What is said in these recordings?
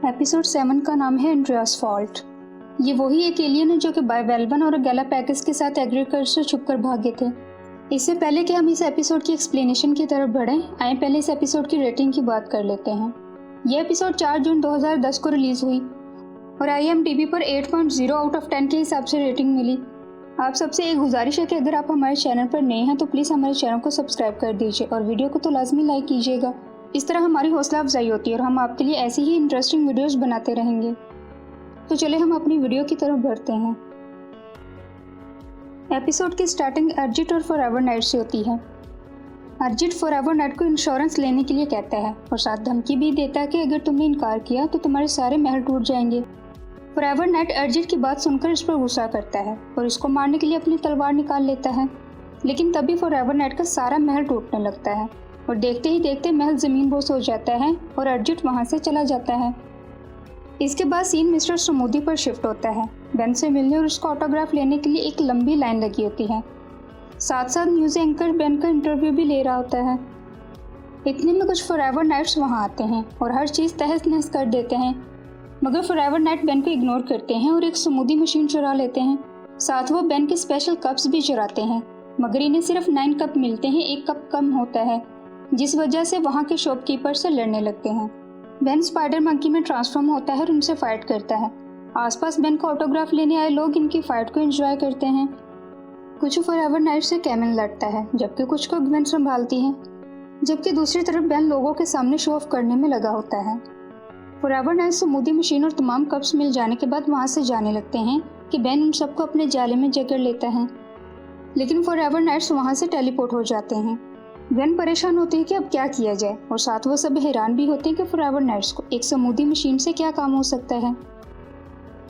Episode 7 का नाम है एंड्रियास फॉल्ट। ये वही एक एलियन है जो कि बायवेल्वन और गैलापैगस के साथ एग्रीकल्चर से छुपकर भागे थे। इससे पहले कि हम इस एपिसोड की एक्सप्लेनेशन की तरफ बढ़ें, आए पहले इस एपिसोड की रेटिंग की बात कर लेते हैं। यह एपिसोड 4 जून 2010 को रिलीज हुई और IMDb पर 8.0 आउट ऑफ 10 के हिसाब से रेटिंग मिली। आप सबसे एक गुजारिश है कि अगर आप हमारे चैनल पर नए हैं तो प्लीज़ हमारे चैनल को सब्सक्राइब कर दीजिए और वीडियो को तो लाजमी लाइक कीजिएगा। इस तरह हमारी हौसला अफजाई होती है और हम आपके लिए ऐसी ही इंटरेस्टिंग वीडियोस बनाते रहेंगे। तो चले हम अपनी वीडियो की तरफ बढ़ते हैं। एपिसोड की स्टार्टिंग अर्जित और फॉरएवर नाइट से होती है। अर्जित फॉरएवर नाइट को इंश्योरेंस लेने के लिए कहता है और साथ धमकी भी देता है कि अगर तुमने इनकार किया तो तुम्हारे सारे महल टूट जाएंगे। फॉरएवर नाइट अर्जित की बात सुनकर इस पर गुस्सा करता है और इसको मारने के लिए अपनी तलवार निकाल लेता है, लेकिन तभी फॉरएवर नाइट का सारा महल टूटने लगता है और देखते ही देखते महल जमीन बोस हो जाता है और अर्जित वहां से चला जाता है। इसके बाद सीन मिस्टर समूदी पर शिफ्ट होता है। बेन से मिलने और उसका ऑटोग्राफ लेने के लिए एक लंबी लाइन लगी होती है। साथ साथ न्यूज़ एंकर बेन का इंटरव्यू भी ले रहा होता है। इतने में कुछ फॉरएवर नाइट्स वहां आते हैं और हर चीज़ तहस नहस कर देते हैं, मगर फॉरएवर नाइट बेन को इग्नोर करते हैं और एक स्मूदी मशीन चुरा लेते हैं। साथ वो बेन के स्पेशल कप्स भी चुराते हैं, मगर इन्हें सिर्फ 9 कप मिलते हैं, 1 कप कम होता है, जिस वजह से वहाँ के शॉपकीपर से लड़ने लगते हैं। बेन स्पाइडर मंकी में ट्रांसफॉर्म होता है और उनसे फाइट करता है। आसपास बेन का ऑटोग्राफ लेने आए लोग इनकी फाइट को एंजॉय करते हैं। कुछ फॉरएवर नाइट से कैमन लड़ता है जबकि कुछ को गवेन संभालती है, जबकि दूसरी तरफ बेन लोगों के सामने शो ऑफ करने में लगा होता है। फॉरएवर नाइट स्मूदी मशीन और तमाम कप्स मिल जाने के बाद वहाँ से जाने लगते हैं कि बेन उन सबको अपने जाले में जकड़ लेता है, लेकिन फॉरएवर नाइट्स वहाँ से टेलीपोर्ट हो जाते हैं। बेन परेशान होते हैं कि अब क्या किया जाए और साथ वो सब हैरान भी होते हैं कि फॉरएवर नाइट्स को एक स्मूदी मशीन से क्या काम हो सकता है।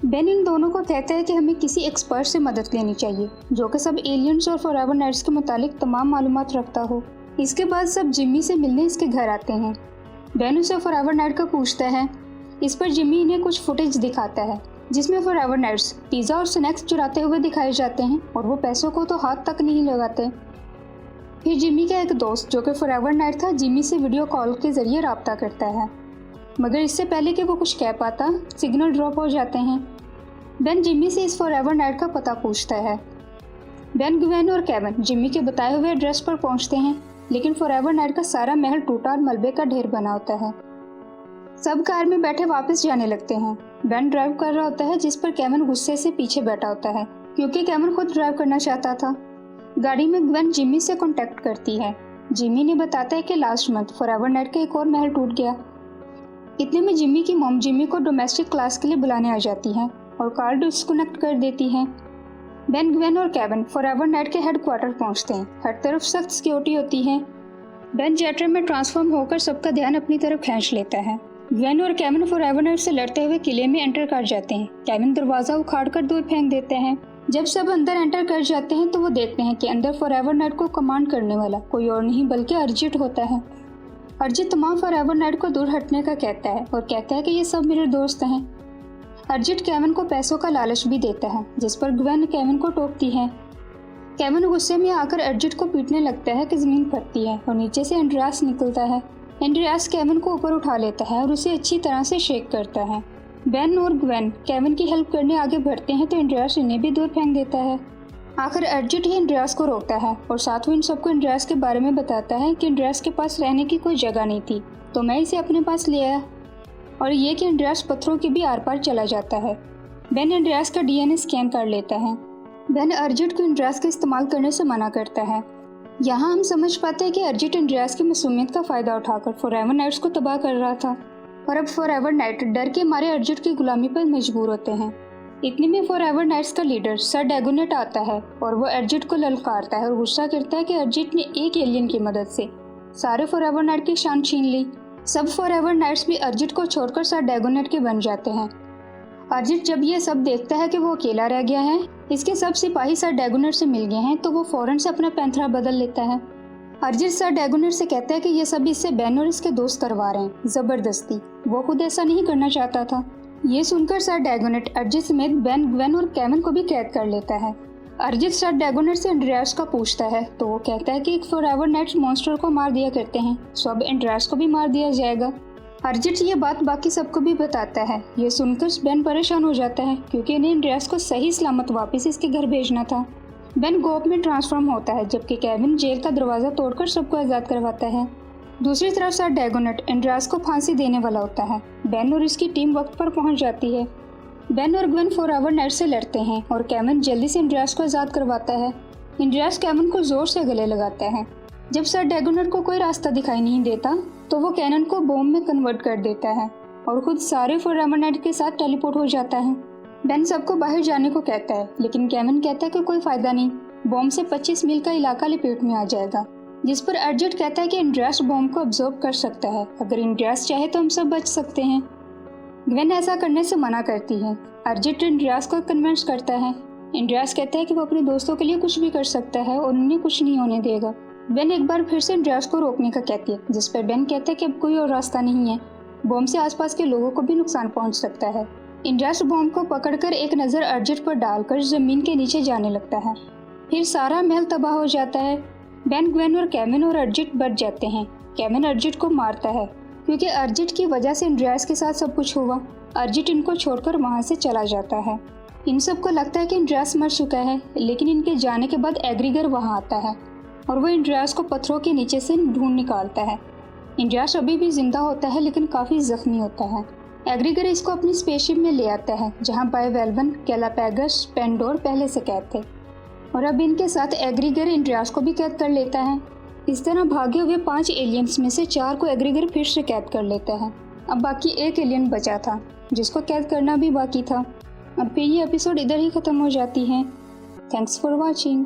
बेन इन दोनों को कहता है कि हमें किसी एक्सपर्ट से मदद लेनी चाहिए जो कि सब एलियंस और फॉरएवर नाइट्स के मुतालिक तमाम मालूमात रखता हो। इसके बाद सब जिम्मी से मिलने इसके घर आते हैं। बेन उसे फॉरएवर नाइट का पूछता है। इस पर जिम्मी इन्हें कुछ फुटेज दिखाता है जिसमें फॉरएवर नाइट्स पिज़्ज़ा और स्नैक्स चुराते हुए दिखाए जाते हैं और वो पैसों को तो हाथ तक नहीं लगाते। फिर जिम्मी का एक दोस्त जो कि फॉरएवर नाइट था जिम्मी से वीडियो कॉल के जरिए राब्ता करता है, मगर इससे पहले कि वो कुछ कह पाता सिग्नल ड्रॉप हो जाते हैं। बेन जिम्मी से इस फॉरएवर नाइट का पता पूछता है। बेन, गवेन और केविन जिम्मी के बताए हुए एड्रेस पर पहुंचते हैं, लेकिन फॉरएवर नाइट का सारा महल टूटा और मलबे का ढेर बना होता है। सब कार में बैठे वापस जाने लगते हैं। बेन ड्राइव कर रहा होता है जिस पर केविन गुस्से से पीछे बैठा होता है क्योंकि केविन खुद ड्राइव करना चाहता था। गाड़ी में गवेन जिम्मी से कांटेक्ट करती है। जिम्मी ने बताता है कि लास्ट मंथ फॉरएवर नाइट का एक और महल टूट गया। इतने में जिम्मी की मॉम जिम्मी को डोमेस्टिक क्लास के लिए बुलाने आ जाती है और कार डिस्कनेक्ट कर देती है। बेन, गवेन और केविन फॉरएवर नाइट के हेडक्वार्टर पहुंचते हैं। हर तरफ सख्त सिक्योरिटी होती है। बेन जेटर में ट्रांसफॉर्म होकर सबका ध्यान अपनी तरफ खींच लेता है। गवेन और केविन फॉरएवर नाइट से लड़ते हुए किले में एंटर कर जाते हैं। केविन दरवाजा उखाड़कर दूर फेंक देते हैं। जब सब अंदर एंटर कर जाते हैं तो वो देखते हैं कि अंदर फॉरएवर नाइट को कमांड करने वाला कोई और नहीं बल्कि अर्जित होता है। अर्जित तमाम फॉरएवर नाइट को दूर हटने का कहता है और कहता है कि ये सब मेरे दोस्त हैं। अर्जित केविन को पैसों का लालच भी देता है, जिस पर गवेन केविन को टोकती है। केविन गुस्से में आकर अर्जित को पीटने लगता है कि जमीन फटती है और नीचे से एंड्रियास निकलता है। एंड्रियास केविन को ऊपर उठा लेता है और उसे अच्छी तरह से शेक करता है। बेन और गवेन केविन की हेल्प करने आगे बढ़ते हैं तो एंड्रियास इन्हें भी दूर फेंक देता है। आखिर अर्जित ही एंड्रियास को रोकता है और साथ में इन सबको एंड्रियास के बारे में बताता है कि एंड्रियास के पास रहने की कोई जगह नहीं थी तो मैं इसे अपने पास ले आया, और ये कि एंड्रियास पत्थरों के भी आर पार चला जाता है। बेन एंड्रियास का DNA स्कैन कर लेता है। बेन अर्जित को एंड्रियास का इस्तेमाल करने से मना करता है। यहाँ हम समझ पाते हैं कि अर्जित एंड्रियास की मासूमियत का फ़ायदा उठाकर फॉरएवर नाइट्स को तबाह कर रहा था और अब फॉरएवर नाइट डर के मारे अर्जित की गुलामी पर मजबूर होते हैं। इतने में फॉरएवर नाइट्स का लीडर सर डैगोनेट आता है और वो अर्जित को ललकारता है और गुस्सा करता है कि अर्जित ने एक एलियन की मदद से सारे फॉरएवर नाइट की शान छीन ली। सब फॉरएवर नाइट्स भी अर्जित को छोड़कर सर डैगोनेट के बन जाते हैं। अर्जित जब ये सब देखता है कि वो अकेला रह गया है, इसके सब सिपाही सर डैगोनेट से मिल गए हैं, तो वो फौरन से अपना पैंथरा बदल लेता है। अर्जित सर डैगोनेट से कहता है कि ये सब इससे बेन और इसके दोस्त करवा रहे हैं जबरदस्ती। वो खुद ऐसा नहीं करना चाहता था। ये सुनकर सर डैगोनेट अर्जित समेत बेन, गवेन और केविन को भी कैद कर लेता है। अर्जित सर डैगोनेट से एंड्रियास का पूछता है तो वो कहता है कि एक फॉरएवर नाइट्स मॉन्स्टर को मार दिया करते हैं, सो अब एंड्रियास को भी मार दिया जाएगा। अर्जिट ये बात बाकी सबको भी बताता है। ये सुनकर बेन परेशान हो जाता है क्योंकि इन्हें एंड्रियास को सही सलामत वापस इसके घर भेजना था। बेन गोप में ट्रांसफॉर्म होता है जबकि केविन जेल का दरवाज़ा तोड़कर सबको आज़ाद करवाता है। दूसरी तरफ सर डैगोनेट एंड्रियास को फांसी देने वाला होता है। बेन और इसकी टीम वक्त पर पहुंच जाती है। बेन और ग्वेन फॉरएवर नाइट से लड़ते हैं और केविन जल्दी से एंड्रियास को आज़ाद करवाता है। एंड्रियास केविन को जोर से गले लगाता है। जब सर डैगोनेट को कोई रास्ता दिखाई नहीं देता तो वो कैनन को बॉम्ब में कन्वर्ट कर देता है और खुद सारे फॉरएवर नाइट के साथ टेलीपोर्ट हो जाता है। बेन सबको बाहर जाने को कहता है लेकिन केविन कहता है कि कोई फायदा नहीं, बॉम्ब से 25 मील का इलाका लपेट में आ जाएगा। जिस पर अर्जिट कहता है कि एंड्रियास बॉम्ब को अब्जॉर्ब कर सकता है, अगर एंड्रियास चाहे तो हम सब बच सकते हैं। ग्वेन ऐसा करने से मना करती है। अर्जिट एंड्रियास को कन्विंस करता है। एंड्रियास कहता है कि वो अपने दोस्तों के लिए कुछ भी कर सकता है और उन्हें कुछ नहीं होने देगा। बेन एक बार फिर से एंड्रियास को रोकने का कहती है, जिस पर बेन कहता है कि अब कोई और रास्ता नहीं है, बॉम्ब से आसपास के लोगों को भी नुकसान पहुंच सकता है। एंड्रियास बॉम्ब को पकड़कर एक नज़र अर्जिट पर डालकर जमीन के नीचे जाने लगता है। फिर सारा महल तबाह हो जाता है। बेन, ग्वेन और केविन और अर्जिट बच जाते हैं। केविन अर्जिट को मारता है क्योंकि अर्जिट की वजह से एंड्रियास के साथ सब कुछ हुआ। अर्जिट इनको छोड़कर वहाँ से चला जाता है। इन सबको लगता है कि एंड्रियास मर चुका है, लेकिन इनके जाने के बाद एग्रीगर वहाँ आता है और वो एंड्रियास को पत्थरों के नीचे से ढूंढ निकालता है। एंड्रियास अभी भी जिंदा होता है लेकिन काफ़ी जख्मी होता है। एग्रीगर इसको अपनी स्पेसशिप में ले आता है जहाँ बायवेल्वन, गैलापैगस, पेंडोर पहले से कैद थे और अब इनके साथ एग्रीगर एंड्रियास को भी कैद कर लेता है। इस तरह भागे हुए 5 एलियंस में से 4 को एग्रीगर फिर से कैद कर लेता है। अब बाकी एक एलियन बचा था जिसको कैद करना भी बाकी था। अब फिर ये एपिसोड इधर ही ख़त्म हो जाती है। Thanks for watching.